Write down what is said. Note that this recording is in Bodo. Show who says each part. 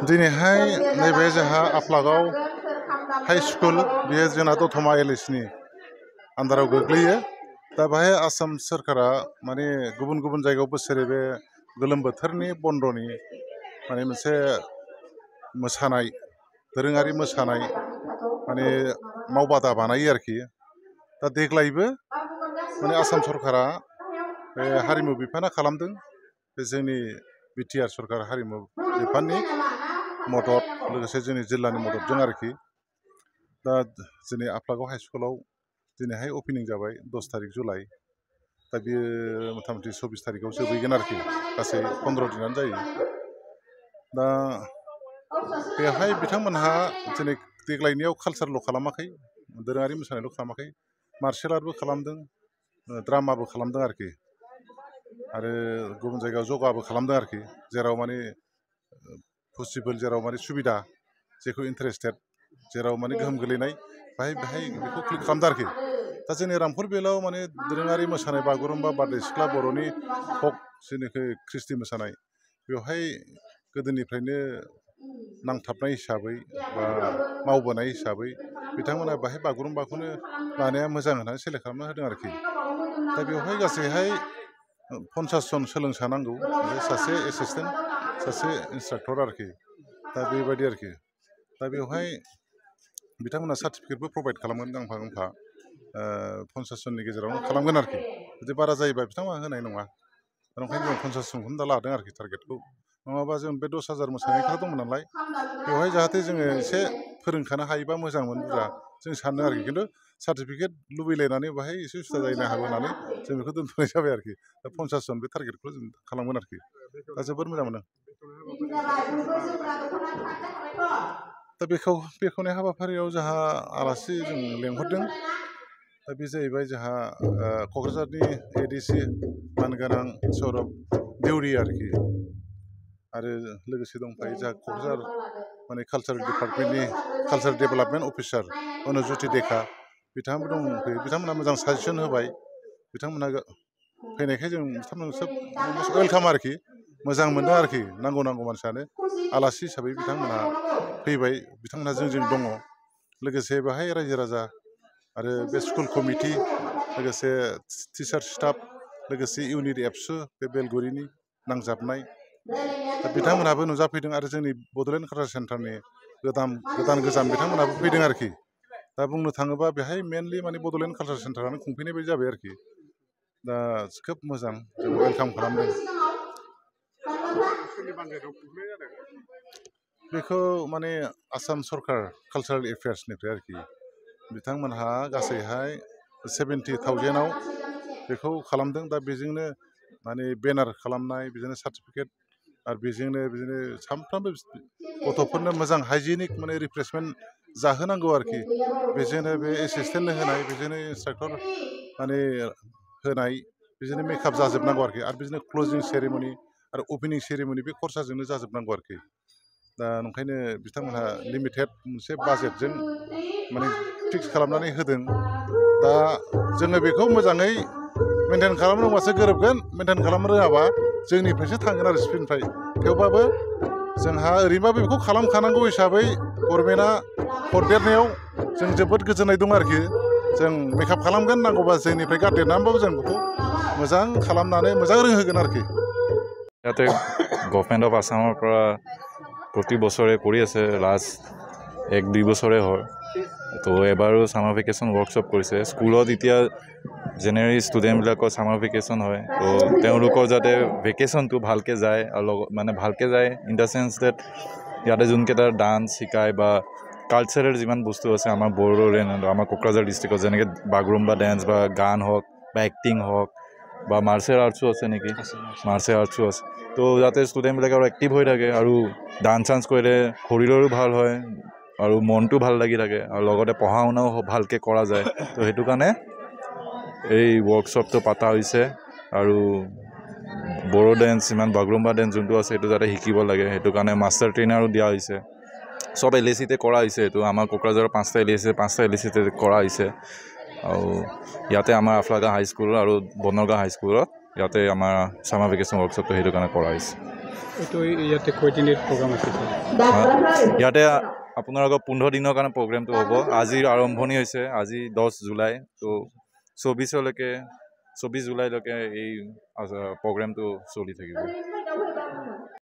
Speaker 1: दिनैहाय नैबे जोंहा आफलागाव हाई स्कुल बेयो जोंना दतमा एलएसनि आन्दाराव गोग्लैयो दा बेहाय आसाम सोरखारा माने गुबुन गुबुन जायगायाव बोसोरै बे गोलोम बोथोरनि बन्दनि माने मोनसे मोसानाय दोरोङारि मोसानाय माने मावबादा बानायो आरोखि दा देग्लायबो माने आसाम सरकारा बे हारिमु बिफाना खालामदों बे जोंनि बिटिआर सरकार हारिमु बिफाननि मदद लोगोसे जोंनि जिल्लानि मददजों आरोखि दा जोंनि आफलागाव हाई स्कुलाव दिनैहाय अपेनिं जाबाय 10 तारिख जुलाइ दा बेयो मथा मथि 24 तारिखआव जोबहैगोन आरोखि गासै 15 दिनानो जायो दा बेवहाय बिथांमोनहा दिनै देग्लायनियाव कालसारल' खालामाखै दोरोङारि मोसानायल' खालामाखै मार्शेल आर्टबो खालामदों ड्रामाबो खालामदों आरोखि आरो गुबुन जायगायाव जगाबो खालामदों आरोखि जेराव माने पसिबोल जेराव माने सुबिदा जेखौ इन्टारेस्टेड जेराव माने गोहोम गोलैनाय बेहाय बेखौ क्लिक खालामदों आरोखि दा जोंनि रामपुर बेलाव माने दोरोङारि मोसानाय बागुरुम्बा बारदै सिख्ला बर'नि फक जेनाखि ख्रिस्टि मोसानाय बेवहाय गोदोनिफ्रायनो नांथाबनाय हिसाबै बा मावबोनाय हिसाबै बिथांमोना बाहाय बागुरुम्बाखौनो लानाया मोजां होननानै सेलेक्ट खालामना होदों आरोखि दा बेवहाय गासैहाय 50 जन सोलोंसा नांगौ ओमफ्राय सासे एसिसटेन्ट सासे इन्सट्राक्टर आरोखि दा बेबायदि आरोखि दा बेवहाय बिथांमोना सार्टिफिकेटबो प्रभाइड खालामगोन गांफा गांफा 50 जननि गेजेरावनो खालामगोन आरोखि जुदि बारा जायोबा बिथांमोना होनाय नङा ओंखायनो जों 50 जनखौनो दा लादों आरोखि टारगेटखौ नङाबा जों बे 10,000 मोसानाय खोथा दंमोन नालाय बेवहाय जाहाथे जोङो एसे फोरोंखानो हायोबा मोजांमोन बुरजा जों सानदों आरोखि खिन्थु सार्टिफिकेट लुबैलायनानै बाहाय एसे उसुबिदा जानो हागौ होननानै जों बेखौ दोनथ'नाय जाबाय आरोखि दा 50 जन बे टारगेटखौ जों खालामगोन आरोखि दा जोबोद मोजां मोनो दा बेखेवनाय हाबाफारियाव जोंहा आलासि जों लेंहरदों दा बे जाहैबाय जोंहा क'क्राझारनि एडिसि मानगोनां सौरभ देउरि आरोखि आरो लोगोसे दंफायो जोंहा क'क्राझार माने कालसारेल डिपार्टमेन्टनि कालसारेल डेभेलपमेन्ट अफिसार अनुज्यति देखा बिथाङाबो दंफैयो बिथांमोना मोजां साजेसन होबाय बिथांमोना फैनायखाय जों बिथांमोननो सोब वेलकाम आरोखि मोजां मोनदों आरोखि नांगौ मानसियानो आलासि हिसाबै बिथांमोनहा फैबाय बिथांमोनहा जोंजों दङ लोगोसे बेहाय रायजो राजा आरो बे स्कुल कमिटि लोगोसे टिचार स्टाफ लोगोसे इउनिट एबसु बे बेलगुरिनि नांजाबनाय दा बिथांमोनहाबो नुजाफैदों आरो जोंनि बड'लेण्ड कालचार सेन्टारनि गोदान बिथांमोनहाबो फैदों आरोखि दा बुंनो थाङोबा बेहाय मेनलि माने बड'लेण्ड कालचार सेन्टारानो खुंफैनाय बायदि जाबाय आरोखि दा खोब मोजां जों वेलकाम खालामदों बेखौ माने आसाम सरकार कालचारेल एफेयार्सनिफ्राय आरोखि बिथांमोनहा गासैहाय 70,000 बेखौ खालामदों दा बेजोंनो माने बेनार खालामनाय बिदिनो सार्टिफिकेट आरो बिदिनो सानफ्रामबो गथ'फोरनो मोजां हाइजेनिक माने रिफ्रेशमेन्ट जाहोनांगौ आरोखि बेजोंनो बे एसिसटेन्टनो होनाय बेजोंनो इन्सट्राक्टर माने होनाय बिदिनो मेकआप जाजोबनांगौ आरोखि आरो बिदिनो क्लजिं सेरेमनि आरो अपेनिं सेरेमनि बे खरसाजोंनो जाजोबनांगौ आरोखि दा ओंखायनो बिथांमोनहा लिमिटेड मोनसे बाजेटजों माने फिक्स खालामनानै होदों दा जोङो बेखौ मोजाङै मेनटेन खालामनो रोंबासो गोरोबगोन मेनटेन खालामनो रोङाबा जोंनिफ्रायसो थांगोन आरो स्पिननिफ्राय थेवबाबो जोंहा ओरैनोबाबो बेखौ खालामखानांगौ हिसाबै गभर्नमेन्टआ हरदेरनायाव जों जोबोद गोजोननाय दं आरोखि जों मेकआप खालामगोन नांगौबा जोंनिफ्राय गारदेरनानैबाबो जों बेखौ मोजां खालामनानै मोजां रोंहोगोन आरोखि
Speaker 2: ইয়াতে গভৰ্ণমেণ্ট অফ আছামৰ পৰা প্ৰতি বছৰে কৰি আছে লাষ্ট 1-2 বছৰে হয় তো এবাৰো ছামাৰ ভেকেশ্যন ৱৰ্কশ্বপ কৰিছে স্কুলত এতিয়া জেনেৰেলি ষ্টুডেণ্টবিলাকৰ ছামাৰ ভেকেশ্যন হয় তো তেওঁলোকৰ যাতে ভেকেশ্যনটো ভালকৈ যায় আৰু মানে ভালকৈ যায় ইন দ্য চেন্স ডেট ইয়াতে যোনকেইটা ডান্স শিকায় বা কালচাৰেল যিমান বস্তু আছে আমাৰ বড়োলেণ্ড আমাৰ কোকৰাঝাৰ ডিষ্ট্ৰিক্টত যেনেকৈ বাগৰুম্বা ডেন্স বা গান হওক বা এক্টিং হওক বা মাৰ্চেল আৰ্টছো আছে নেকি মাৰ্চেল আৰ্টছো আছে তো যাতে ষ্টুডেণ্টবিলাকে আৰু এক্টিভ হৈ থাকে আৰু ডান্স চান্স কৰিলে শৰীৰৰো ভাল হয় আৰু মনটো ভাল লাগি থাকে আৰু লগতে পঢ়া শুনাও ভালকৈ কৰা যায় তো সেইটো কাৰণে এই ৱৰ্কশ্বপটো পতা হৈছে আৰু বড়ো ডেন্স ইমান বাগৰুম্বা ডেন্স যোনটো আছে সেইটো যাতে শিকিব লাগে সেইটো কাৰণে মাষ্টাৰ ট্ৰেইনাৰো দিয়া হৈছে সব LACতে কৰা হৈছে এইটো আমাৰ কোকৰাঝাৰৰ 5টা LAC 5টা LACতে কৰা হৈছে আৰু ইয়াতে আমাৰ আফলাগা হাইস্কুল আৰু বনগাঁও হাইস্কুলত ইয়াতে আমাৰ ছামাৰ ভেকেশ্যন ৱৰ্কশ্বপটো সেইটো কাৰণে কৰা হৈছে
Speaker 3: এইটো ইয়াতে কেইদিনৰ প্ৰগ্ৰাম আছে
Speaker 2: ইয়াতে আপোনালোকৰ 15 দিনৰ কাৰণে প্ৰগ্ৰেমটো হ'ব আজিৰ আৰম্ভণি হৈছে আজি 10 জুলাই তো 24 জুলাইলৈকে এই প্ৰগ্ৰেমটো চলি থাকিব